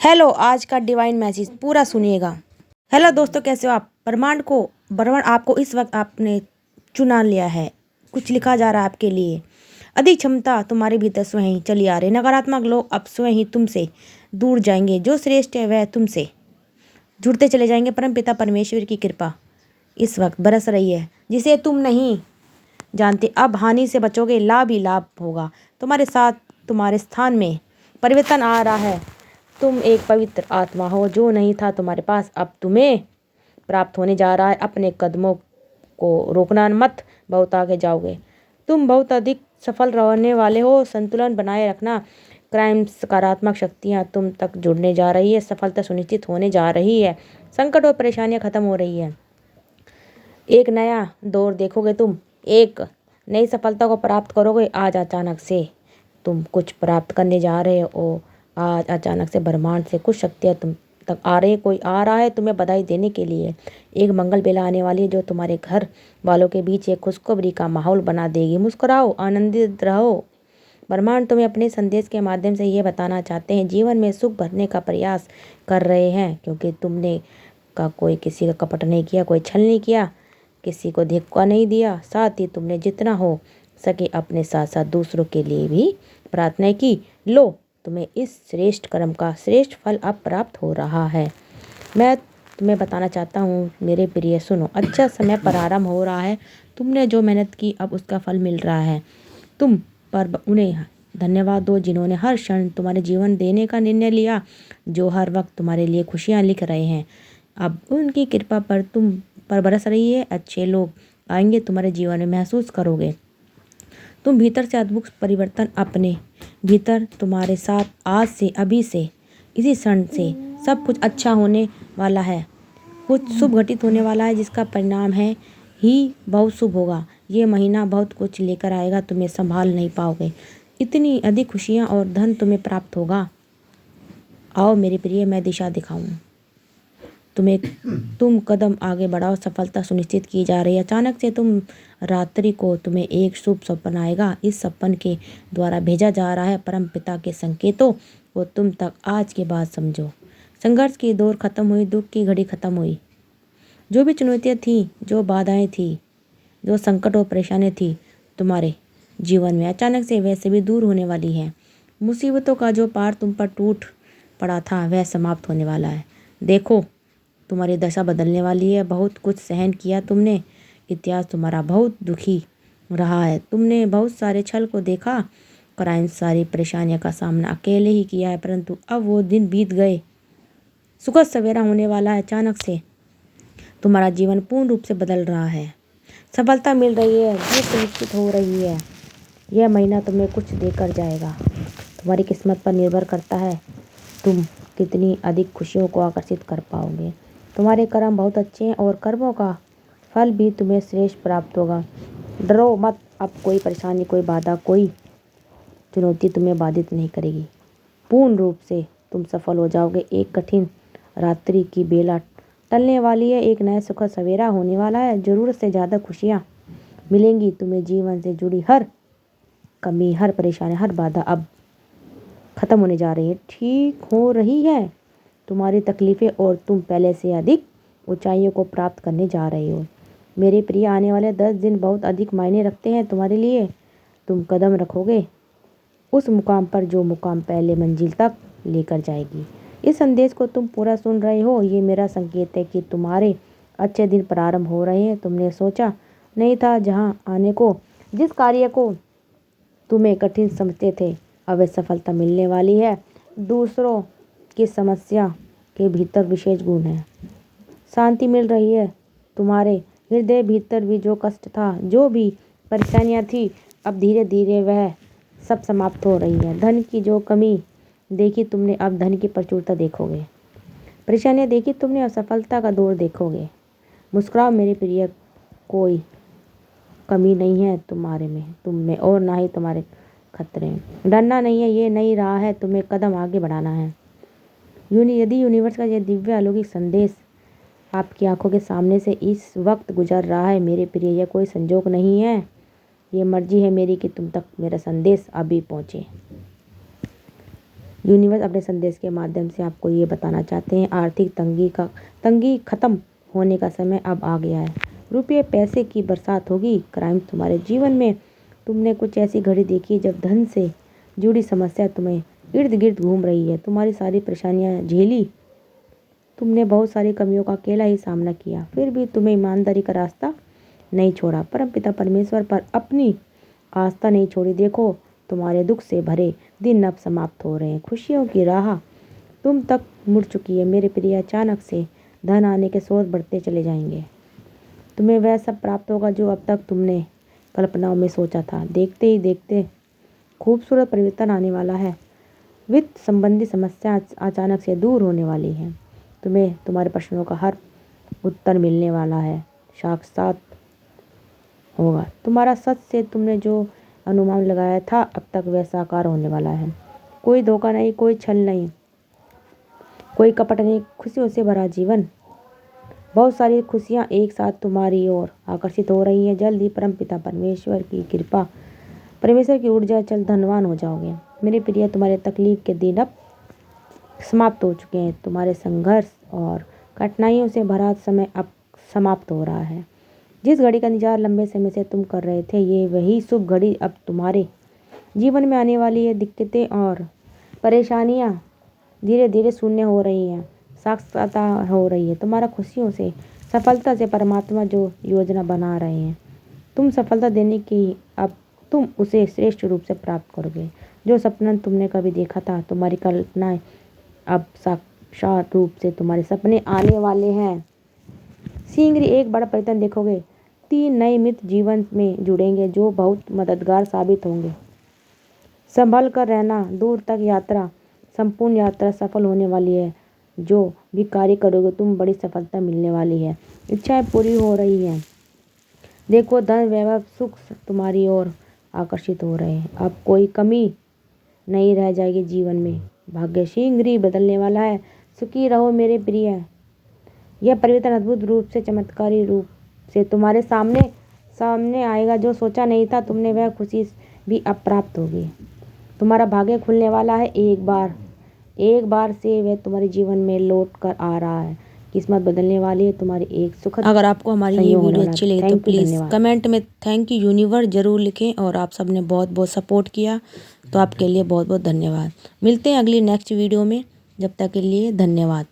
Hello, आज का divine message पूरा सुनिएगा। हेलो दोस्तों, कैसे हो आप? ब्रह्मांड आपको इस वक्त आपने चुना लिया है। कुछ लिखा जा रहा है आपके लिए। अधिक क्षमता तुम्हारे भीतर स्वयं ही चली आ रही। नकारात्मक लोग अब स्वयं ही तुमसे दूर जाएंगे। जो श्रेष्ठ है वह तुमसे जुड़ते चले जाएंगे। परम पिता परमेश्वर की कृपा इस वक्त बरस रही है, जिसे तुम नहीं जानते। अब हानि से बचोगे, लाभ ही लाभ होगा तुम्हारे साथ। तुम्हारे स्थान में परिवर्तन आ रहा है। तुम एक पवित्र आत्मा हो, जो नहीं था तुम्हारे पास अब तुम्हें प्राप्त होने जा रहा है। अपने कदमों को रोकना मत, बहुत आगे जाओगे। तुम बहुत अधिक सफल रहने वाले हो। संतुलन बनाए रखना। क्राइम सकारात्मक शक्तियाँ तुम तक जुड़ने जा रही है। सफलता सुनिश्चित होने जा रही है। संकट और परेशानियाँ खत्म हो रही है। एक नया दौर देखोगे। तुम एक नई सफलता को प्राप्त करोगे। आज अचानक से तुम कुछ प्राप्त करने जा रहे हो। आज अचानक से ब्रह्मांड से कुछ शक्तियाँ तुम तक आ रही। कोई आ रहा है तुम्हें बधाई देने के लिए। एक मंगल बेला आने वाली है, जो तुम्हारे घर वालों के बीच एक खुशखबरी का माहौल बना देगी। मुस्कुराओ, आनंदित रहो। ब्रह्मांड तुम्हें अपने संदेश के माध्यम से ये बताना चाहते हैं, जीवन में सुख भरने का प्रयास कर रहे हैं, क्योंकि तुमने कोई किसी का कपट नहीं किया, कोई छल नहीं किया, किसी को धोखा नहीं दिया। साथ ही तुमने जितना हो सके अपने साथ साथ दूसरों के लिए भी प्रार्थना की। लो, तुम्हें इस श्रेष्ठ कर्म का श्रेष्ठ फल अब प्राप्त हो रहा है। मैं तुम्हें बताना चाहता हूँ मेरे प्रिय, सुनो। अच्छा समय प्रारंभ हो रहा है। तुमने जो मेहनत की अब उसका फल मिल रहा है। तुम पर उन्हें धन्यवाद दो, जिन्होंने हर क्षण तुम्हारे जीवन देने का निर्णय लिया, जो हर वक्त तुम्हारे लिए खुशियाँ लिख रहे हैं। अब उनकी कृपा पर तुम पर बरस रही है। अच्छे लोग आएंगे तुम्हारे जीवन में, महसूस करोगे तुम भीतर से अद्भुत परिवर्तन अपने भीतर तुम्हारे साथ। आज से, अभी से, इसी क्षण से सब कुछ अच्छा होने वाला है। कुछ शुभ घटित होने वाला है, जिसका परिणाम है ही बहुत शुभ होगा। ये महीना बहुत कुछ लेकर आएगा। तुम्हें संभाल नहीं पाओगे। इतनी अधिक खुशियाँ और धन तुम्हें प्राप्त होगा। आओ मेरे प्रिय, मैं दिशा दिखाऊं तुम कदम आगे बढ़ाओ। सफलता सुनिश्चित की जा रही है। अचानक से तुम रात्रि को तुम्हें एक शुभ सपना आएगा। इस सपन के द्वारा भेजा जा रहा है परम पिता के संकेतों को तुम तक। आज के बाद समझो, संघर्ष की दौर खत्म हुई, दुख की घड़ी खत्म हुई। जो भी चुनौतियाँ थी, जो बाधाएं थी, जो संकट और परेशानी थी तुम्हारे जीवन में, अचानक से वैसे भी दूर होने वाली है। मुसीबतों का जो पार तुम पर टूट पड़ा था, वह समाप्त होने वाला है। देखो, तुम्हारी दशा बदलने वाली है। बहुत कुछ सहन किया तुमने। इतिहास तुम्हारा बहुत दुखी रहा है। तुमने बहुत सारे छल को देखा, क्राइम, सारी परेशानियों का सामना अकेले ही किया है, परंतु अब वो दिन बीत गए। सुखद सवेरा होने वाला है। अचानक से तुम्हारा जीवन पूर्ण रूप से बदल रहा है। सफलता मिल रही है, जीत सुनिश्चित हो रही है। यह महीना तुम्हें कुछ देकर जाएगा। तुम्हारी किस्मत पर निर्भर करता है तुम कितनी अधिक खुशियों को आकर्षित कर पाओगे। तुम्हारे कर्म बहुत अच्छे हैं और कर्मों का फल भी तुम्हें श्रेष्ठ प्राप्त होगा। डरो मत। अब कोई परेशानी, कोई बाधा, कोई चुनौती तुम्हें बाधित नहीं करेगी। पूर्ण रूप से तुम सफल हो जाओगे। एक कठिन रात्रि की बेला टलने वाली है। एक नया सुखद सवेरा होने वाला है। जरूरत से ज़्यादा खुशियाँ मिलेंगी तुम्हें। जीवन से जुड़ी हर कमी, हर परेशानी, हर बाधा अब खत्म होने जा रही है, ठीक हो रही है तुम्हारी तकलीफ़ें, और तुम पहले से अधिक ऊंचाइयों को प्राप्त करने जा रहे हो। मेरे प्रिय, आने वाले 10 दिन बहुत अधिक मायने रखते हैं तुम्हारे लिए। तुम कदम रखोगे उस मुकाम पर, जो मुकाम पहले मंजिल तक लेकर जाएगी। इस संदेश को तुम पूरा सुन रहे हो। ये मेरा संकेत है कि तुम्हारे अच्छे दिन प्रारंभ हो रहे हैं। तुमने सोचा नहीं था जहाँ आने को, जिस कार्य को तुम्हें कठिन समझते थे, अब सफलता मिलने वाली है। दूसरों की समस्या के भीतर विशेष गुण है। शांति मिल रही है। तुम्हारे हृदय भीतर भी जो कष्ट था, जो भी परेशानियां थी, अब धीरे धीरे वह सब समाप्त हो रही है। धन की जो कमी देखी तुमने, अब धन की प्रचुरता देखोगे। परेशानियां देखी तुमने, अब सफलता का दौर देखोगे। मुस्कुराओ मेरे प्रिय, कोई कमी नहीं है तुम्हारे में, तुम में, और ना ही तुम्हारे खतरे। डरना नहीं है, ये नई राह है, तुम्हें कदम आगे बढ़ाना है। यदि यूनिवर्स का यह दिव्य अलौकिक संदेश आपकी आंखों के सामने से इस वक्त गुजर रहा है मेरे प्रिय, यह कोई संजोग नहीं है। ये मर्जी है मेरी कि तुम तक मेरा संदेश अभी पहुँचे। यूनिवर्स अपने संदेश के माध्यम से आपको ये बताना चाहते हैं, आर्थिक तंगी खत्म होने का समय अब आ गया है। रुपये पैसे की बरसात होगी। क्राइम तुम्हारे जीवन में तुमने कुछ ऐसी घड़ी देखी जब धन से जुड़ी समस्या तुम्हें इर्द गिर्द घूम रही है। तुम्हारी सारी परेशानियां झेली, तुमने बहुत सारी कमियों का अकेला ही सामना किया, फिर भी तुम्हें ईमानदारी का रास्ता नहीं छोड़ा। परमपिता परमेश्वर पर अपनी आस्था नहीं छोड़ी। देखो, तुम्हारे दुख से भरे दिन अब समाप्त हो रहे हैं। खुशियों की राह तुम तक मुड़ चुकी है मेरे प्रिय। अचानक से धन आने के स्रोत बढ़ते चले जाएंगे। तुम्हें वह सब प्राप्त होगा जो अब तक तुमने कल्पनाओं में सोचा था। देखते ही देखते खूबसूरत परिवर्तन आने वाला है। वित्त संबंधी समस्या अचानक से दूर होने वाली है। तुम्हें तुम्हारे प्रश्नों का हर उत्तर मिलने वाला है, साक्षात होगा। तुम्हारा सच से तुमने जो अनुमान लगाया था अब तक वह साकार होने वाला है। कोई धोखा नहीं, कोई छल नहीं, कोई कपट नहीं, खुशियों से भरा जीवन। बहुत सारी खुशियाँ एक साथ तुम्हारी ओर आकर्षित हो रही हैं। जल्द ही परमपिता परमेश्वर की कृपा, परमेश्वर की ऊर्जा चल धनवान हो जाओगे मेरे प्रिय। तुम्हारे तकलीफ के दिन अब समाप्त हो चुके हैं। तुम्हारे संघर्ष और कठिनाइयों से भरा समय अब समाप्त हो रहा है। जिस घड़ी का इंतजार लंबे समय से तुम कर रहे थे, ये वही शुभ घड़ी अब तुम्हारे जीवन में आने वाली है। दिक्कतें और परेशानियां धीरे धीरे शून्य हो रही हैं, साक्षात्ता हो रही है। तुम्हारा खुशियों से, सफलता से परमात्मा जो योजना बना रहे हैं तुम सफलता देने की, अब तुम उसे श्रेष्ठ रूप से प्राप्त करोगे। जो सपना तुमने कभी देखा था, तुम्हारी कल्पनाएं अब साक्षात रूप से तुम्हारे सपने आने वाले हैं। शीघ्र एक बड़ा परिवर्तन देखोगे। 3 नए मित्र जीवन में जुड़ेंगे जो बहुत मददगार साबित होंगे। संभल कर रहना, दूर तक यात्रा, संपूर्ण यात्रा सफल होने वाली है। जो भी कार्य करोगे तुम बड़ी सफलता मिलने वाली है। इच्छाएं पूरी हो रही हैं। देखो, धन वैभव सुख तुम्हारी ओर आकर्षित हो रहे हैं। अब कोई कमी नहीं रह जाएगी जीवन में। भाग्य शीघ्र ही बदलने वाला है। सुखी रहो मेरे प्रिय। यह परिवर्तन अद्भुत रूप से, चमत्कारी रूप से तुम्हारे सामने आएगा। जो सोचा नहीं था तुमने, वह खुशी भी अब प्राप्त होगी। तुम्हारा भाग्य खुलने वाला है। एक बार से वह तुम्हारे जीवन में लौट कर आ रहा है। किस्मत बदलने वाली है तुम्हारी एक सुखद। अगर आपको हमारी ये वीडियो अच्छी लगी तो प्लीज़ कमेंट में थैंक यू यूनिवर्स ज़रूर लिखें। और आप सबने बहुत बहुत सपोर्ट किया, तो आपके लिए बहुत बहुत धन्यवाद। मिलते हैं अगली नेक्स्ट वीडियो में। जब तक के लिए धन्यवाद।